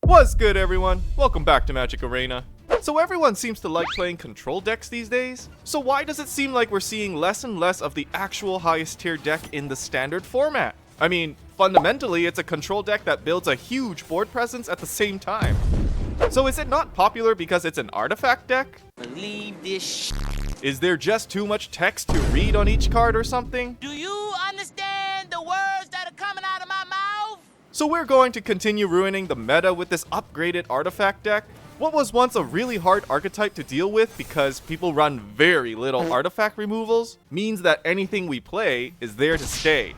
What's good, everyone? Welcome back to Magic Arena. So everyone seems to like playing control decks these days, so why does it seem like we're seeing less and less of the actual highest tier deck in the standard format? I mean, fundamentally it's a control deck that builds a huge board presence at the same time. So is it not popular because it's an artifact deck? Believe this Is there just too much text to read on each card or something? Do you understand the words that are coming out of my mouth? So we're going to continue ruining the meta with this upgraded artifact deck? What was once a really hard archetype to deal with because people run very little artifact removals means that anything we play is there to stay.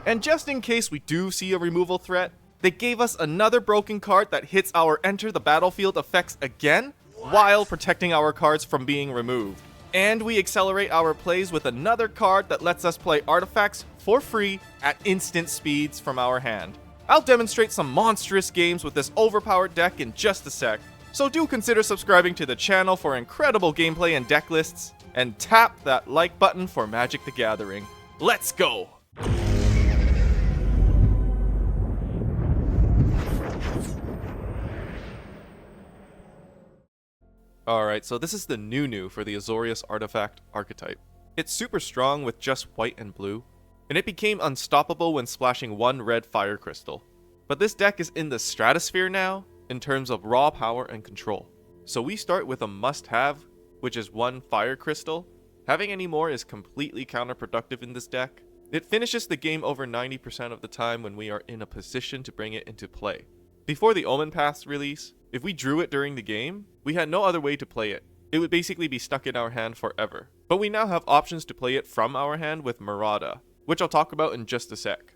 And just in case we do see a removal threat, they gave us another broken card that hits our enter the battlefield effects again, while protecting our cards from being removed. And we accelerate our plays with another card that lets us play artifacts for free at instant speeds from our hand. I'll demonstrate some monstrous games with this overpowered deck in just a sec, so do consider subscribing to the channel for incredible gameplay and deck lists, and tap that like button for Magic the Gathering. Let's go! Alright, so this is the new for the Azorius Artifact archetype. It's super strong with just white and blue, and it became unstoppable when splashing one red fire crystal. But this deck is in the stratosphere now, in terms of raw power and control. So we start with a must-have, which is one fire crystal. Having any more is completely counterproductive in this deck. It finishes the game over 90% of the time when we are in a position to bring it into play. Before the Omen Path's release, if we drew it during the game, we had no other way to play it. It would basically be stuck in our hand forever. But we now have options to play it from our hand with Marauda, which I'll talk about in just a sec.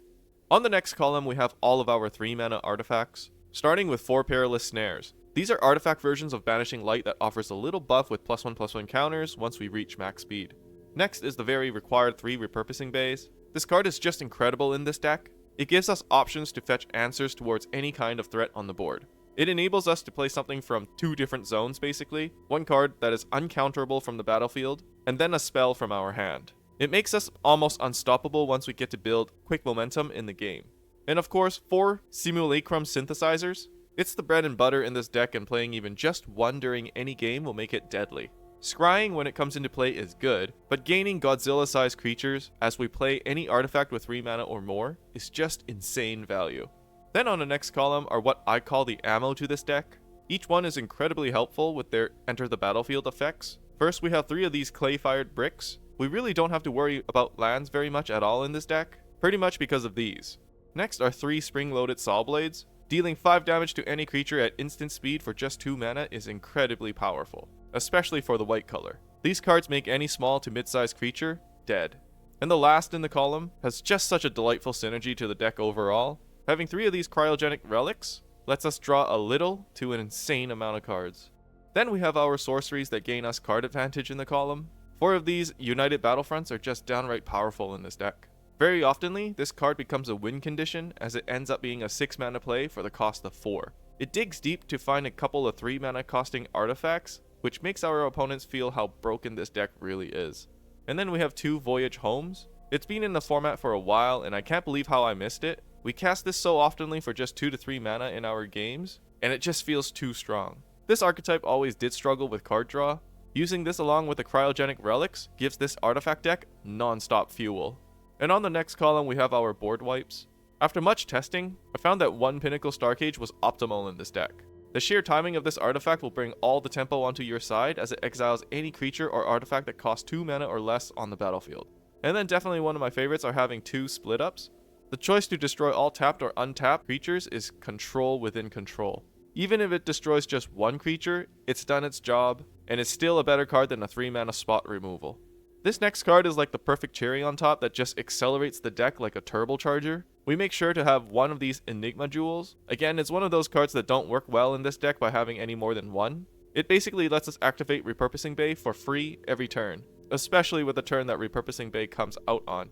On the next column, we have all of our 3-mana artifacts, starting with 4 Perilous Snares. These are artifact versions of Banishing Light that offers a little buff with +1/+1 counters once we reach max speed. Next is the very required 3 Repurposing Bays. This card is just incredible in this deck. It gives us options to fetch answers towards any kind of threat on the board. It enables us to play something from 2 different zones basically, one card that is uncounterable from the battlefield, and then a spell from our hand. It makes us almost unstoppable once we get to build quick momentum in the game. And of course, 4 Simulacrum Synthesizers. It's the bread and butter in this deck, and playing even just one during any game will make it deadly. Scrying when it comes into play is good, but gaining Godzilla-sized creatures as we play any artifact with 3 mana or more is just insane value. Then on the next column are what I call the ammo to this deck. Each one is incredibly helpful with their enter the battlefield effects. First, we have 3 of these clay-fired bricks. We really don't have to worry about lands very much at all in this deck, pretty much because of these. Next are 3 spring-loaded Saw Blades. Dealing 5 damage to any creature at instant speed for just 2 mana is incredibly powerful, especially for the white color. These cards make any small to mid-sized creature dead. And the last in the column has just such a delightful synergy to the deck overall. Having 3 of these cryogenic relics lets us draw a little to an insane amount of cards. Then we have our sorceries that gain us card advantage in the column. 4 of these United Battlefronts are just downright powerful in this deck. Very oftenly, this card becomes a win condition as it ends up being a 6 mana play for the cost of 4. It digs deep to find a couple of 3 mana costing artifacts, which makes our opponents feel how broken this deck really is. And then we have 2 Voyage Homes. It's been in the format for a while, and I can't believe how I missed it. We cast this so oftenly for just 2 to 3 mana in our games, and it just feels too strong. This archetype always did struggle with card draw. Using this along with the cryogenic relics gives this artifact deck non-stop fuel. And on the next column we have our board wipes. After much testing, I found that 1 Pinnacle Starcage was optimal in this deck. The sheer timing of this artifact will bring all the tempo onto your side as it exiles any creature or artifact that costs 2 mana or less on the battlefield. And then definitely one of my favorites are having 2 split ups. The choice to destroy all tapped or untapped creatures is control within control. Even if it destroys just 1 creature, it's done its job, and it's still a better card than a 3 mana spot removal. This next card is like the perfect cherry on top that just accelerates the deck like a turbocharger. We make sure to have 1 of these Enigma Jewels. Again, it's one of those cards that don't work well in this deck by having any more than 1. It basically lets us activate Repurposing Bay for free every turn, especially with the turn that Repurposing Bay comes out on.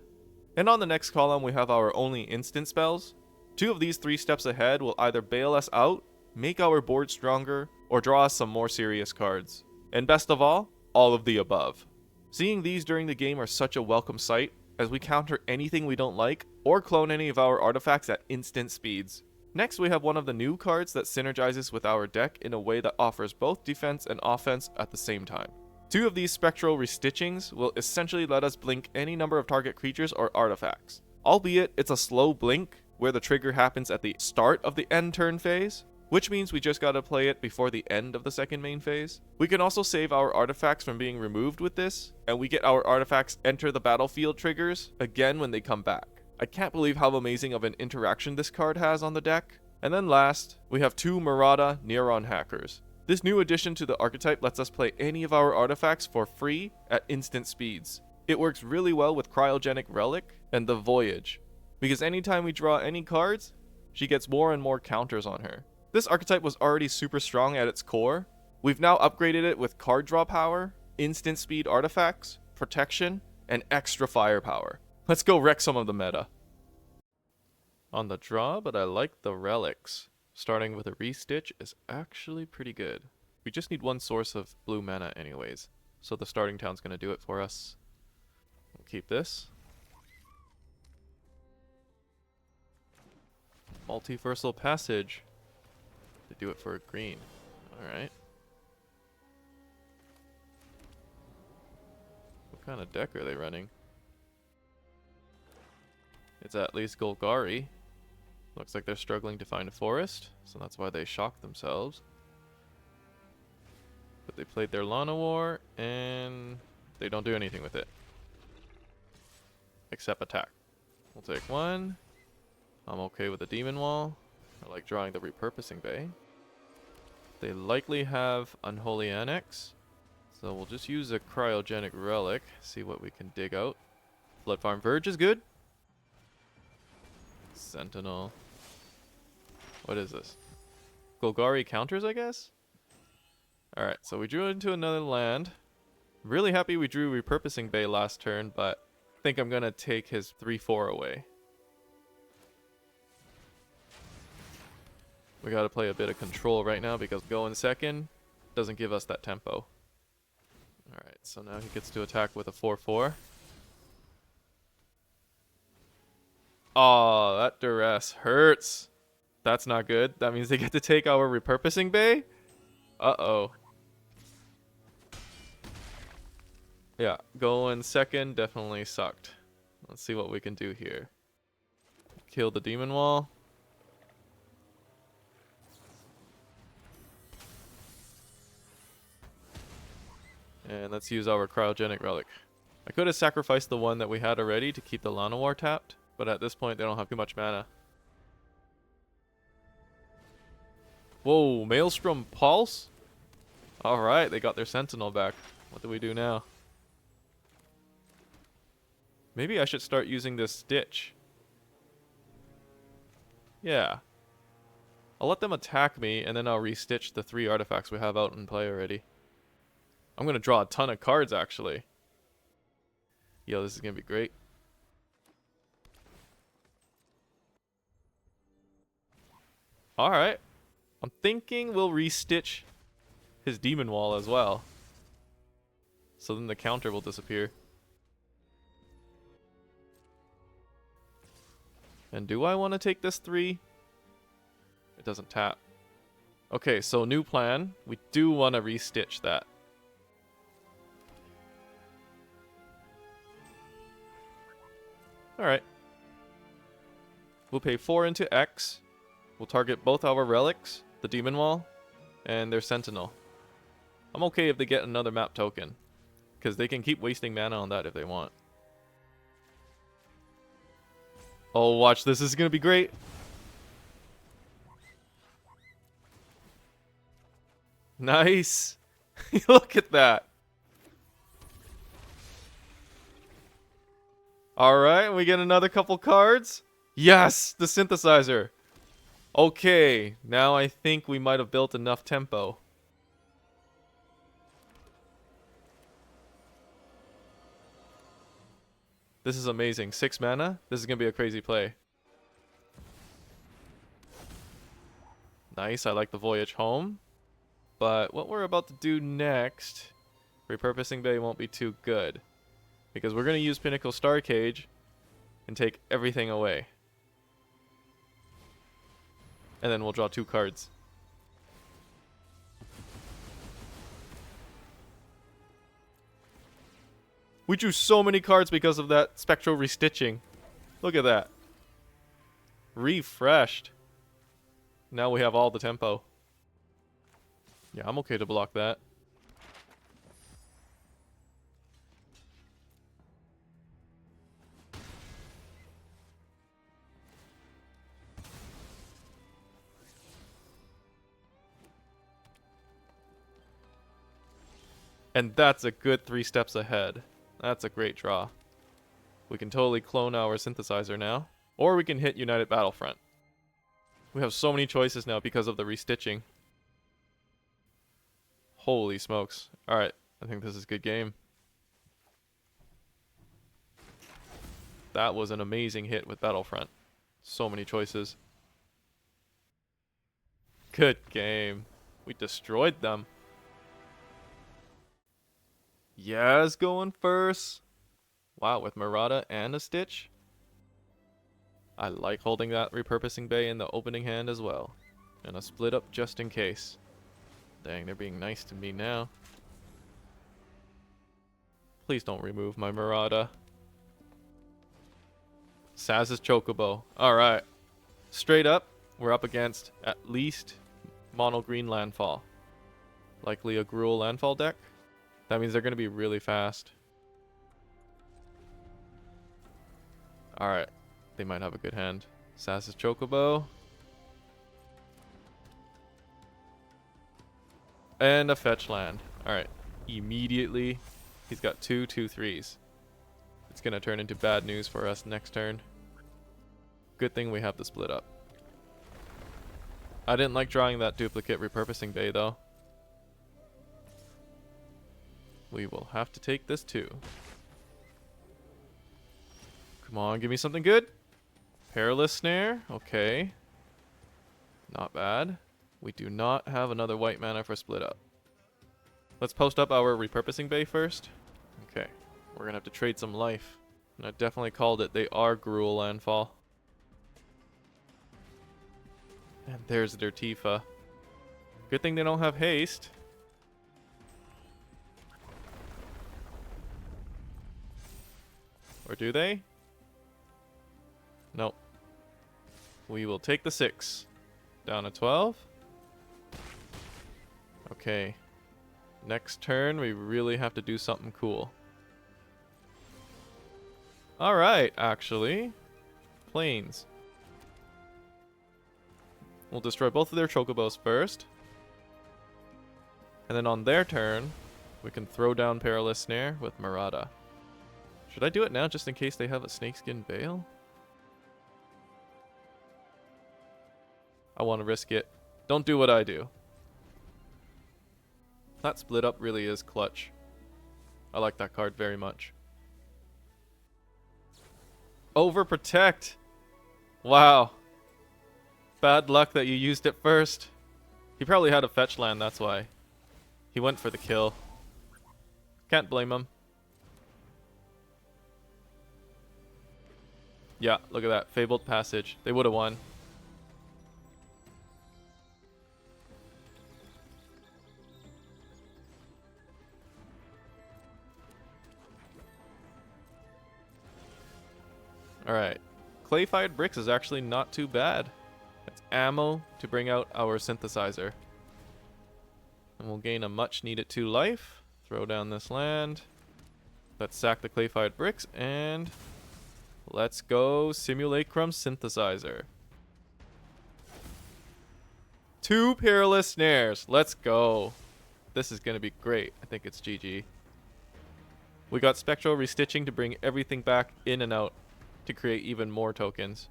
And on the next column we have our only instant spells. 2 of these 3 steps ahead will either bail us out, make our board stronger, or draw us some more serious cards. And best of all of the above. Seeing these during the game are such a welcome sight, as we counter anything we don't like, or clone any of our artifacts at instant speeds. Next, we have one of the new cards that synergizes with our deck in a way that offers both defense and offense at the same time. 2 of these spectral restitchings will essentially let us blink any number of target creatures or artifacts. Albeit, it's a slow blink, where the trigger happens at the start of the end turn phase, which means we just gotta play it before the end of the second main phase. We can also save our artifacts from being removed with this, and we get our artifacts enter the battlefield triggers again when they come back. I can't believe how amazing of an interaction this card has on the deck. And then last, we have 2 Murata Neuron Hackers. This new addition to the archetype lets us play any of our artifacts for free at instant speeds. It works really well with Cryogenic Relic and the Voyage, because anytime we draw any cards, she gets more and more counters on her. This archetype was already super strong at its core. We've now upgraded it with card draw power, instant speed artifacts, protection, and extra firepower. Let's go wreck some of the meta. On the draw, but I like the relics. Starting with a restitch is actually pretty good. We just need 1 source of blue mana anyways, so the starting town's gonna do it for us. We'll keep this. Multiversal Passage. They do it for a green. Alright. What kind of deck are they running? It's at least Golgari. Looks like they're struggling to find a forest, so that's why they shocked themselves. But they played their Llanowar, and they don't do anything with it. Except attack. We'll take 1. I'm okay with the Demon Wall. I like drawing the Repurposing Bay. They likely have Unholy Annex, so we'll just use a Cryogenic Relic, see what we can dig out. Flood Farm Verge is good. Sentinel. What is this? Golgari counters, I guess? Alright, so we drew into another land. Really happy we drew Repurposing Bay last turn, but I think I'm gonna take his 3/4 away. We gotta play a bit of control right now because going second doesn't give us that tempo. Alright, so now he gets to attack with a 4/4. Oh, that duress hurts. That's not good. That means they get to take our Repurposing Bay? Uh-oh. Yeah, going second definitely sucked. Let's see what we can do here. Kill the Demon Wall. And let's use our Cryogenic Relic. I could have sacrificed the one that we had already to keep the Llanowar tapped, but at this point they don't have too much mana. Whoa, Maelstrom Pulse? Alright, they got their Sentinel back. What do we do now? Maybe I should start using this Stitch. Yeah. I'll let them attack me, and then I'll restitch the 3 artifacts we have out in play already. I'm gonna draw a ton of cards, actually. Yo, this is gonna be great. Alright. I'm thinking we'll restitch his Demon Wall as well. So then the counter will disappear. And do I want to take this 3? It doesn't tap. Okay, so new plan. We do want to restitch that. Alright. We'll pay 4 into X. We'll target both our relics, the Demon Wall, and their Sentinel. I'm okay if they get another map token, because they can keep wasting mana on that if they want. Oh, watch this. This is going to be great. Nice. Look at that. Alright, we get another couple cards. Yes, the synthesizer. Okay, now I think we might have built enough tempo. This is amazing. 6 mana. This is going to be a crazy play. Nice, I like the Voyage home. But what we're about to do next, Repurposing Bay won't be too good. Because we're going to use Pinnacle Star Cage and take everything away. And then we'll draw 2 cards. We drew so many cards because of that Spectral Restitching. Look at that. Refreshed. Now we have all the tempo. Yeah, I'm okay to block that. And that's a good 3 steps ahead. That's a great draw. We can totally clone our synthesizer now. Or we can hit United Battlefront. We have so many choices now because of the restitching. Holy smokes. Alright, I think this is a good game. That was an amazing hit with Battlefront. So many choices. Good game. We destroyed them. Yes, going first. Wow, with Murata and a Stitch. I like holding that Repurposing Bay in the opening hand as well. And a split up just in case. Dang, they're being nice to me now. Please don't remove my Murata. Saz's Chocobo. Alright. Straight up, we're up against at least mono green Landfall. Likely a Gruul Landfall deck. That means they're going to be really fast. Alright. They might have a good hand. Saz's Chocobo. And a fetch land. Alright. Immediately, he's got 2/2/3s. It's going to turn into bad news for us next turn. Good thing we have the split up. I didn't like drawing that duplicate Repurposing Bay though. We will have to take this too. Come on, give me something good. Perilous Snare. Okay. Not bad. We do not have another white mana for split up. Let's post up our Repurposing Bay first. Okay. We're going to have to trade some life. And I definitely called it. They are Gruul Landfall. And there's their Tifa. Good thing they don't have haste. Or do they? Nope. We will take the 6. Down to 12. Okay. Next turn, we really have to do something cool. Alright, actually. Plains. We'll destroy both of their Chocobos first. And then on their turn, we can throw down Perilous Snare with Murata. Should I do it now just in case they have a Snakeskin Veil? I want to risk it. Don't do what I do. That split up really is clutch. I like that card very much. Overprotect! Wow. Bad luck that you used it first. He probably had a fetch land, that's why. He went for the kill. Can't blame him. Yeah, look at that. Fabled Passage. They would have won. Alright. Clayfied Bricks is actually not too bad. It's ammo to bring out our synthesizer. And we'll gain a much needed 2 life. Throw down this land. Let's sack the Clayfied Bricks and let's go Simulacrum Synthesizer. 2 Perilous Snares. Let's go. This is going to be great. I think it's GG. We got Spectral Restitching to bring everything back in and out to create even more tokens.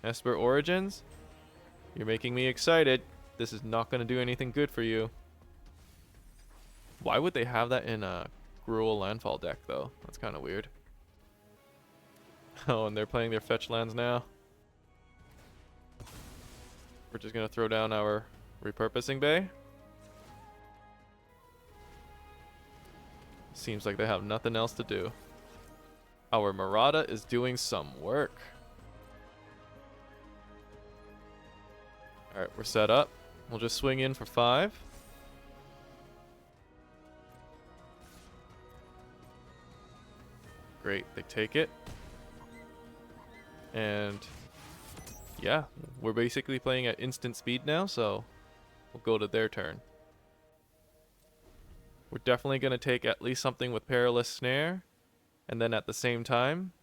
Esper Origins, you're making me excited. This is not going to do anything good for you. Why would they have that in a Gruul Landfall deck, though? That's kind of weird. Oh, and they're playing their fetch lands now. We're just going to throw down our Repurposing Bay. Seems like they have nothing else to do. Our Murata is doing some work. Alright, we're set up. We'll just swing in for 5. Great, they take it. And yeah, we're basically playing at instant speed now, so we'll go to their turn. We're definitely going to take at least something with Perilous Snare, and then at the same time,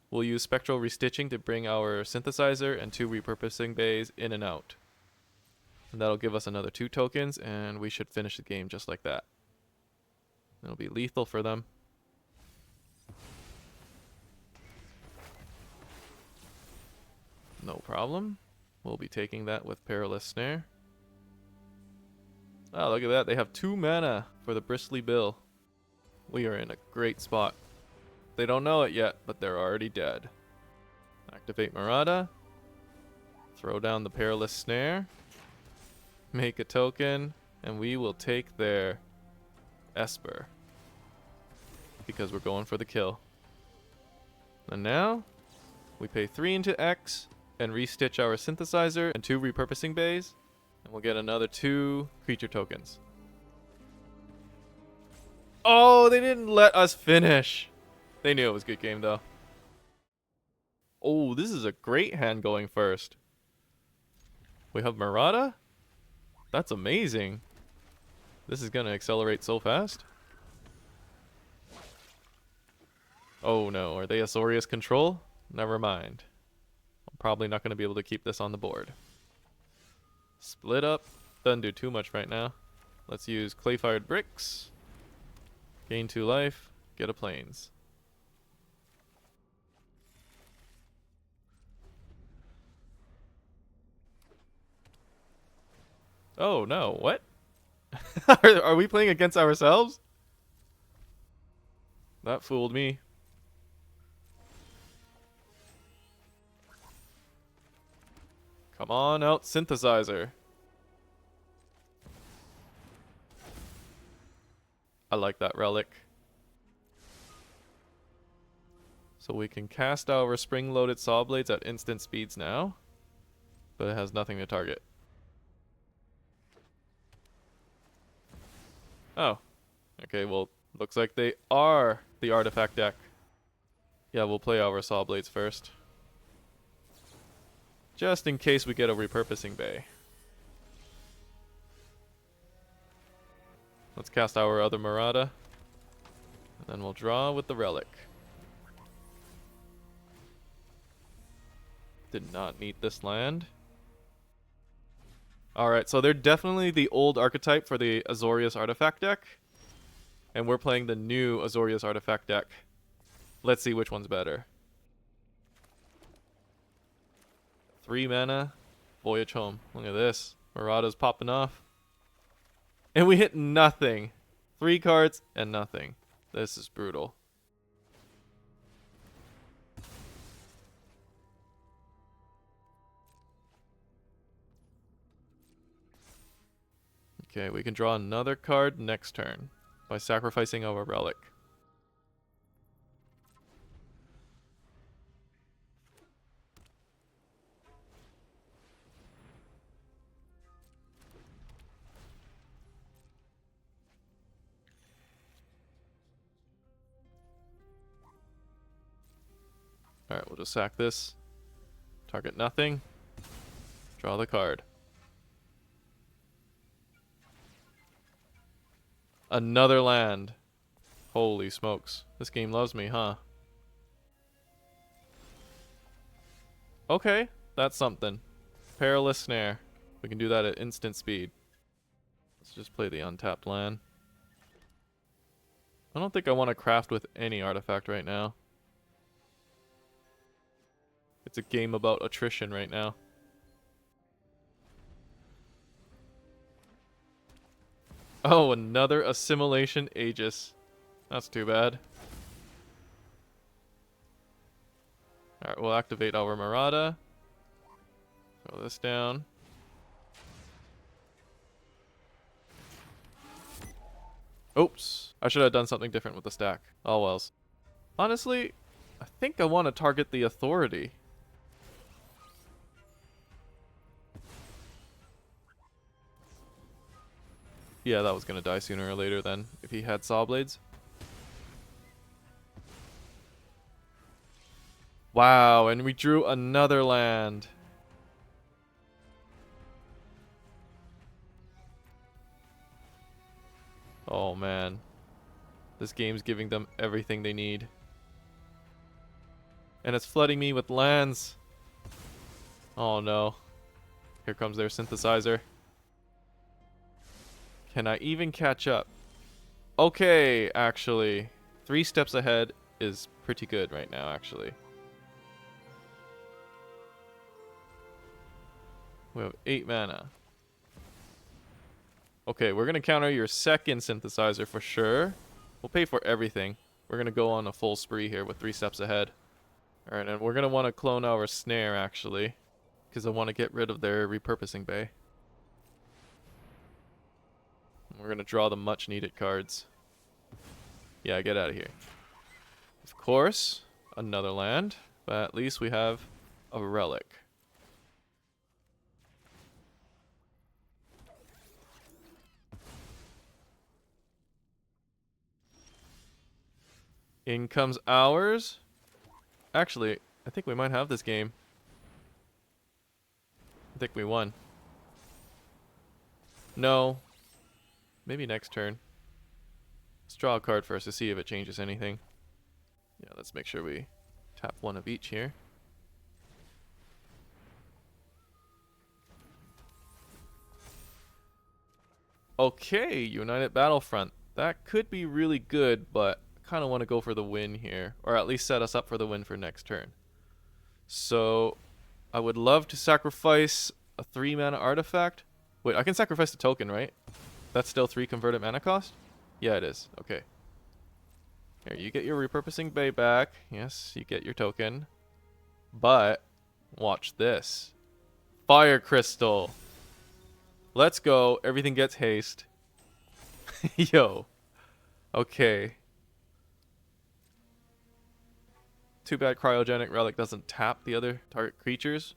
we'll use Spectral Restitching to bring our Synthesizer and 2 Repurposing Bays in and out. And that'll give us another 2 tokens, and we should finish the game just like that. It'll be lethal for them. No problem. We'll be taking that with Perilous Snare. Oh, look at that. They have 2 mana for the Bristly Bill. We are in a great spot. They don't know it yet, but they're already dead. Activate Marauda. Throw down the Perilous Snare. Make a token. And we will take their Esper. Because we're going for the kill. And now, we pay 3 into X and restitch our Synthesizer and 2 Repurposing Bays. And we'll get another 2 creature tokens. Oh, they didn't let us finish. They knew it was a good game, though. Oh, this is a great hand going first. We have Marauda? That's amazing. This is going to accelerate so fast. Oh no, are they Azorius control? Never mind. I'm probably not going to be able to keep this on the board. Split up. Doesn't do too much right now. Let's use Clay-Fired Bricks. Gain 2 life. Get a Plains. Oh no, what? Are we playing against ourselves? That fooled me. Come on out, Synthesizer. I like that relic. So we can cast our spring-loaded Saw Blades at instant speeds now, but it has nothing to target. Oh. Okay, well, looks like they are the artifact deck. Yeah, we'll play our Saw Blades first. Just in case we get a Repurposing Bay. Let's cast our other Marauda. And then we'll draw with the relic. Did not need this land. Alright, so they're definitely the old archetype for the Azorius Artifact Deck. And we're playing the new Azorius Artifact Deck. Let's see which one's better. 3 mana. Voyage home. Look at this. Marauda's popping off. And we hit nothing. 3 cards and nothing. This is brutal. Okay, we can draw another card next turn by sacrificing our relic. Alright, we'll just sack this. Target nothing. Draw the card. Another land. Holy smokes. This game loves me, huh? Okay, that's something. Perilous Snare. We can do that at instant speed. Let's just play the untapped land. I don't think I want to craft with any artifact right now. It's a game about attrition right now. Oh, another Assimilation Aegis. That's too bad. Alright, we'll activate our Marauda. Throw this down. Oops. I should have done something different with the stack. Oh wells. Honestly, I think I want to target the Authority. Yeah, that was gonna die sooner or later then, if he had Saw Blades. Wow, and we drew another land. Oh man. This game's giving them everything they need. And it's flooding me with lands. Oh no. Here comes their synthesizer. Can I even catch up? Okay, actually. 3 steps ahead is pretty good right now, actually. We have 8 mana. Okay, we're going to counter your second synthesizer for sure. We'll pay for everything. We're going to go on a full spree here with 3 steps ahead. Alright, and we're going to want to clone our snare, actually. Because I want to get rid of their repurposing bay. We're going to draw the much needed cards. Yeah, get out of here. Of course, another land. But at least we have a relic. In comes ours. Actually, I think we might have this game. I think we won. No. Maybe next turn. Let's draw a card first to see if it changes anything. Yeah, let's make sure we tap 1 of each here. Okay, United Battlefront. That could be really good, but I kind of want to go for the win here. Or at least set us up for the win for next turn. So, I would love to sacrifice a 3 mana artifact. Wait, I can sacrifice the token, right? That's still 3 converted mana cost? Yeah, it is. Okay. Here, you get your repurposing bay back. Yes, you get your token. But, watch this. Fire Crystal. Let's go. Everything gets haste. Yo. Okay. Too bad Cryogenic Relic doesn't tap the other target creatures.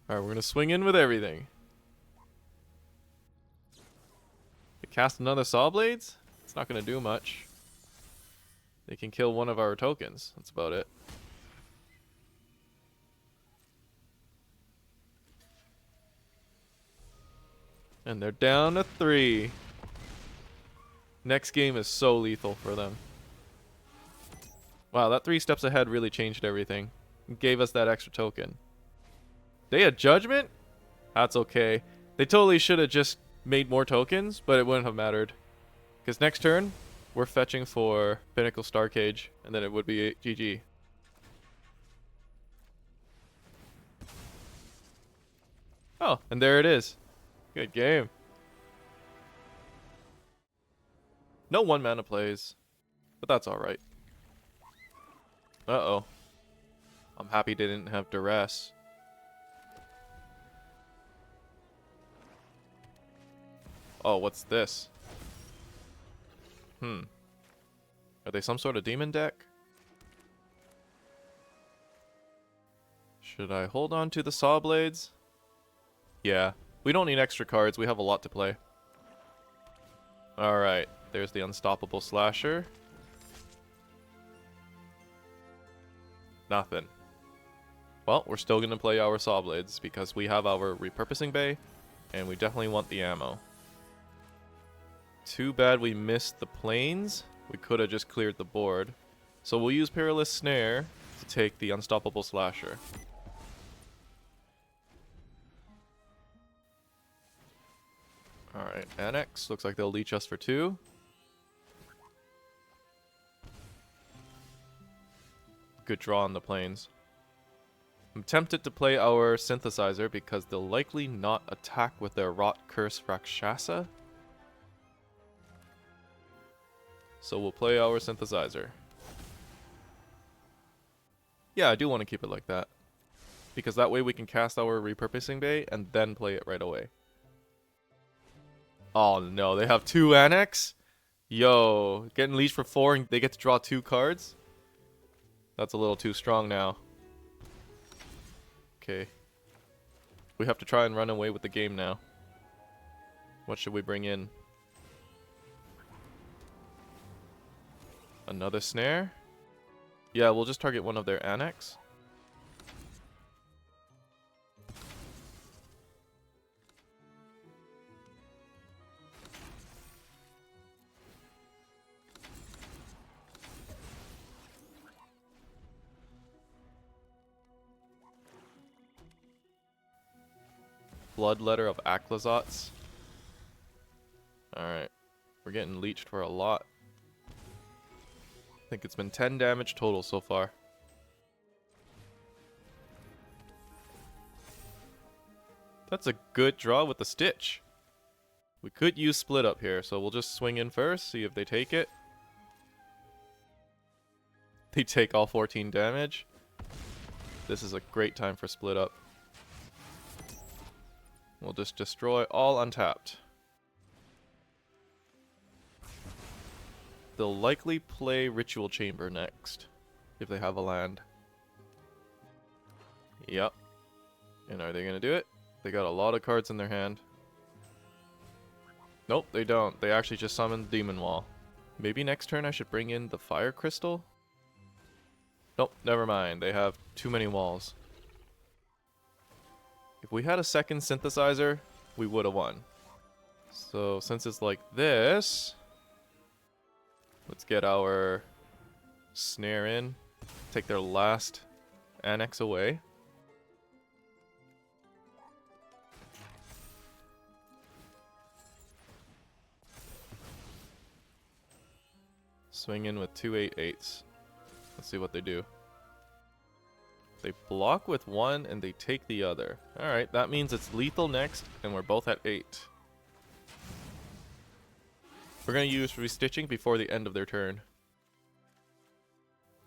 Alright, we're going to swing in with everything. We cast another Saw Blades? It's not going to do much. They can kill one of our tokens. That's about it. And they're down to 3. Next game is so lethal for them. Wow, that 3 steps ahead really changed everything. It gave us that extra token. They had Judgment? That's okay. They totally should have just made more tokens, but it wouldn't have mattered. Because next turn, we're fetching for Pinnacle Starcage, and then it would be GG. Oh, and there it is. Good game. No 1 mana plays, but that's alright. Uh-oh. I'm happy they didn't have Duress. Oh, what's this? Are they some sort of demon deck? Should I hold on to the Saw Blades? Yeah. We don't need extra cards. We have a lot to play. Alright. There's the Unstoppable Slasher. Nothing. Well, we're still going to play our Saw Blades because we have our repurposing bay and we definitely want the ammo. Too bad we missed the planes. We could have just cleared the board. So we'll use Perilous Snare to take the Unstoppable Slasher. Alright, Annex. Looks like they'll leech us for 2. Good draw on the planes. I'm tempted to play our Synthesizer because they'll likely not attack with their Rot Curse Rakshasa. So we'll play our Synthesizer. Yeah, I do want to keep it like that. Because that way we can cast our Repurposing Bay and then play it right away. Oh no, they have 2 Annex? Yo, getting leech for 4 and they get to draw 2 cards? That's a little too strong now. Okay. We have to try and run away with the game now. What should we bring in? Another snare? Yeah, we'll just target one of their annex. Bloodletter of Aclazots. Alright. We're getting leeched for a lot. I think it's been 10 damage total so far. That's a good draw with the Stitch. We could use Split Up here, so we'll just swing in first, see if they take it. They take all 14 damage. This is a great time for Split Up. We'll just destroy all untapped. They'll likely play Ritual Chamber next, if they have a land. Yep. And are they going to do it? They got a lot of cards in their hand. Nope, they don't. They actually just summoned Demon Wall. Maybe next turn I should bring in the Fire Crystal? Nope, never mind. They have too many walls. If we had a second synthesizer, we would have won. So since it's like this, let's get our snare in. Take their last annex away. Swing in with 2 8/8s. Let's see what they do. They block with one and they take the other. Alright, that means it's lethal next and we're both at 8. We're going to use restitching before the end of their turn.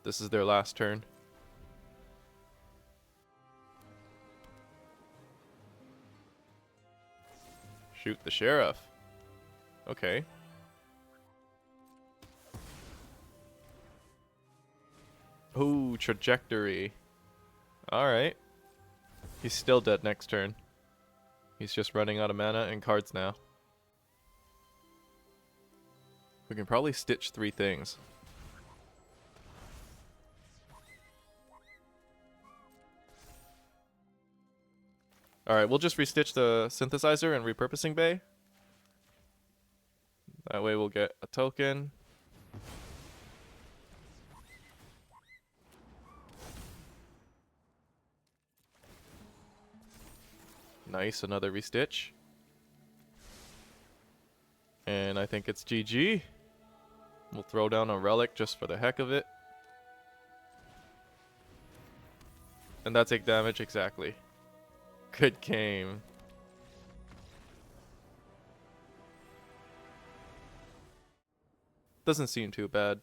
This is their last turn. Shoot the sheriff. Okay. Ooh, trajectory. Alright. He's still dead next turn. He's just running out of mana and cards now. We can probably stitch 3 things. Alright, we'll just restitch the synthesizer and repurposing bay. That way we'll get a token. Nice, another restitch. And I think it's GG. We'll throw down a relic just for the heck of it. And that take damage, exactly. Good game. Doesn't seem too bad.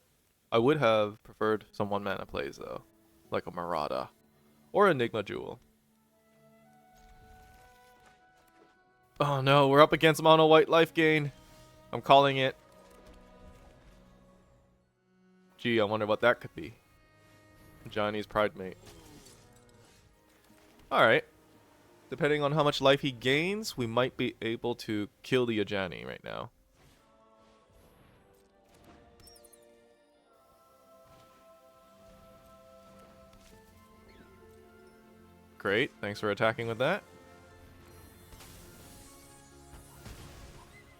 I would have preferred some 1-mana plays though. Like a Marauder. Or Enigma Jewel. Oh no, we're up against mono white Lifegain. I'm calling it. Gee, I wonder what that could be. Johnny's Pridemate. Alright. Depending on how much life he gains, we might be able to kill the Ajani right now. Great, thanks for attacking with that.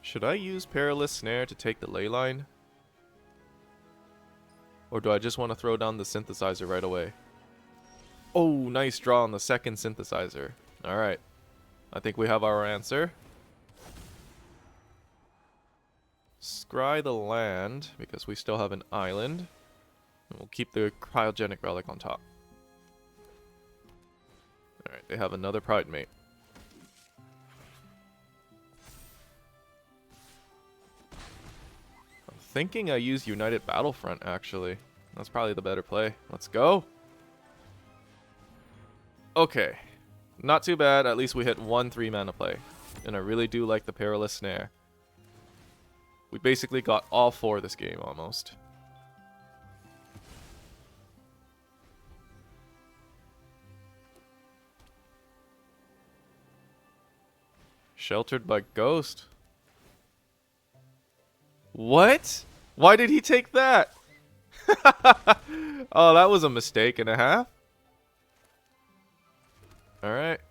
Should I use Perilous Snare to take the Leyline? Or do I just want to throw down the synthesizer right away? Oh, nice draw on the second synthesizer. Alright. I think we have our answer. Scry the land, because we still have an island. And we'll keep the Cryogenic Relic on top. Alright, they have another Pridemate. Thinking I use United Battlefront, actually. That's probably the better play. Let's go. Okay. Not too bad. At least we hit 1 3-mana play. And I really do like the Perilous Snare. We basically got all 4 this game, almost. Sheltered by Ghost. What? Why did he take that? Oh, that was a mistake and a half. Alright.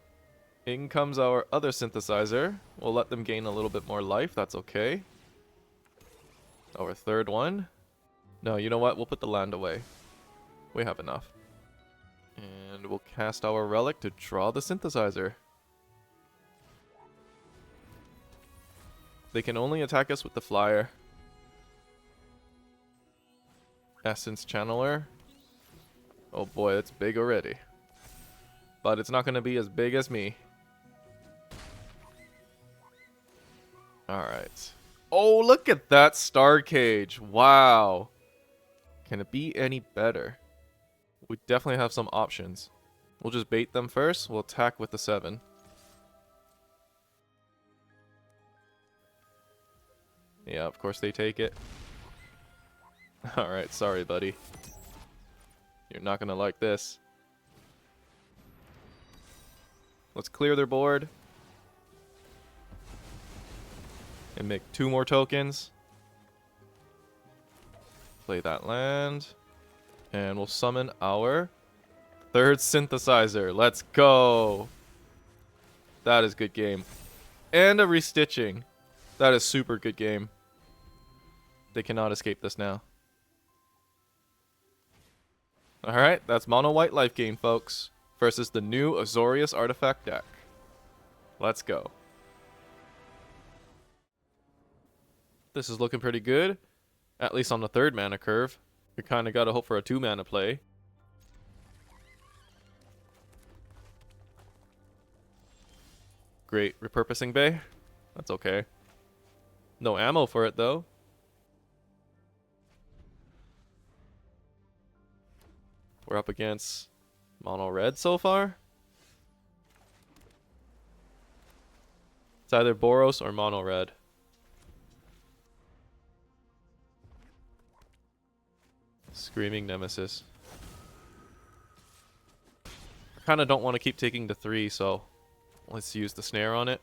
In comes our other synthesizer. We'll let them gain a little bit more life. That's okay. Our third one. No, you know what? We'll put the land away. We have enough. And we'll cast our relic to draw the synthesizer. They can only attack us with the flyer. Essence Channeler. Oh boy, it's big already. But it's not going to be as big as me. Alright. Oh, look at that Star Cage. Wow. Can it be any better? We definitely have some options. We'll just bait them first. We'll attack with the 7. Yeah, of course they take it. Alright, sorry, buddy. You're not gonna like this. Let's clear their board. And make 2 more tokens. Play that land. And we'll summon our 3rd synthesizer. Let's go! That is good game. And a restitching. That is super good game. They cannot escape this now. Alright, that's mono white Lifegain, folks. Versus the new Azorius Artifact Deck. Let's go. This is looking pretty good. At least on the 3rd mana curve. We kind of got to hope for a 2 mana play. Great repurposing bay. That's okay. No ammo for it though. We're up against mono red so far. It's either Boros or mono red. Screaming Nemesis. I kind of don't want to keep taking the 3, so let's use the snare on it.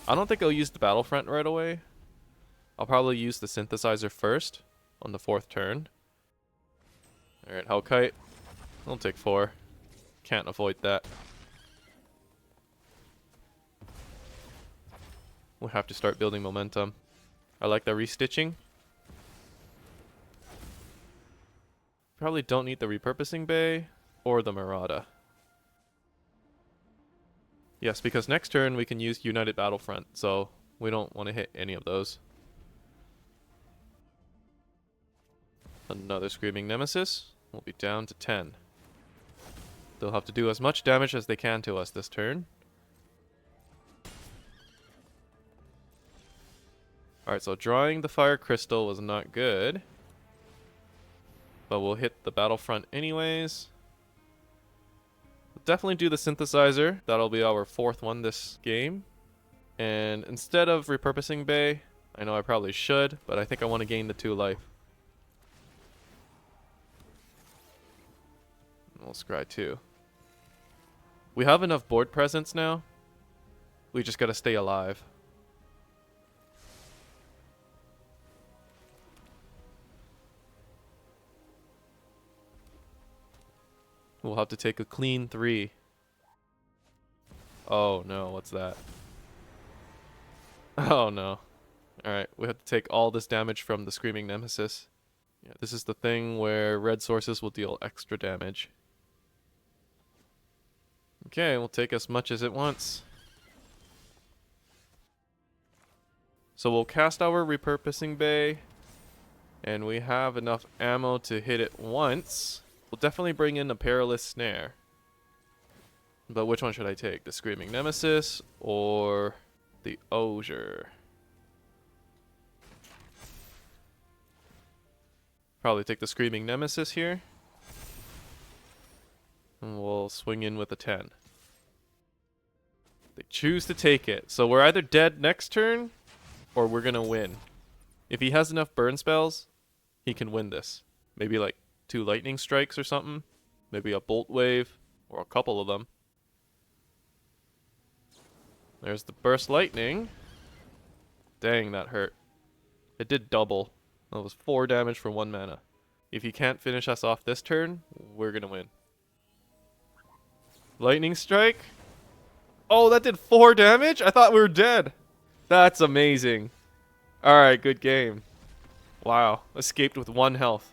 I don't think I'll use the Battlefront right away. I'll probably use the synthesizer first on the 4th turn. Alright, Hellkite. I'll take 4. Can't avoid that. We'll have to start building momentum. I like the restitching. Probably don't need the repurposing bay or the Marauder. Yes, because next turn we can use United Battlefront, so we don't want to hit any of those. Another Screaming Nemesis. We'll be down to 10. They'll have to do as much damage as they can to us this turn. Alright, so drawing the Fire Crystal was not good. But we'll hit the Battlefront anyways. We'll definitely do the Synthesizer. That'll be our 4th one this game. And instead of repurposing Bay, I know I probably should, but I think I want to gain the 2 life. We'll scry 2. We have enough board presence now. We just gotta stay alive. We'll have to take a clean 3. Oh no, what's that? Oh no. Alright, we have to take all this damage from the Screaming Nemesis. Yeah, this is the thing where red sources will deal extra damage. Okay, we'll take as much as it wants. So we'll cast our repurposing bay. And we have enough ammo to hit it once. We'll definitely bring in a Perilous Snare. But which one should I take? The Screaming Nemesis or the Osier? Probably take the Screaming Nemesis here. And we'll swing in with a 10. They choose to take it. So we're either dead next turn, or we're going to win. If he has enough burn spells, he can win this. Maybe like 2 lightning strikes or something. Maybe a bolt wave, or a couple of them. There's the burst lightning. Dang, that hurt. It did double. That was 4 damage for 1 mana. If you can't finish us off this turn, we're gonna win. Lightning Strike? Oh, that did 4 damage? I thought we were dead. That's amazing. Alright, good game. Wow. Escaped with 1 health.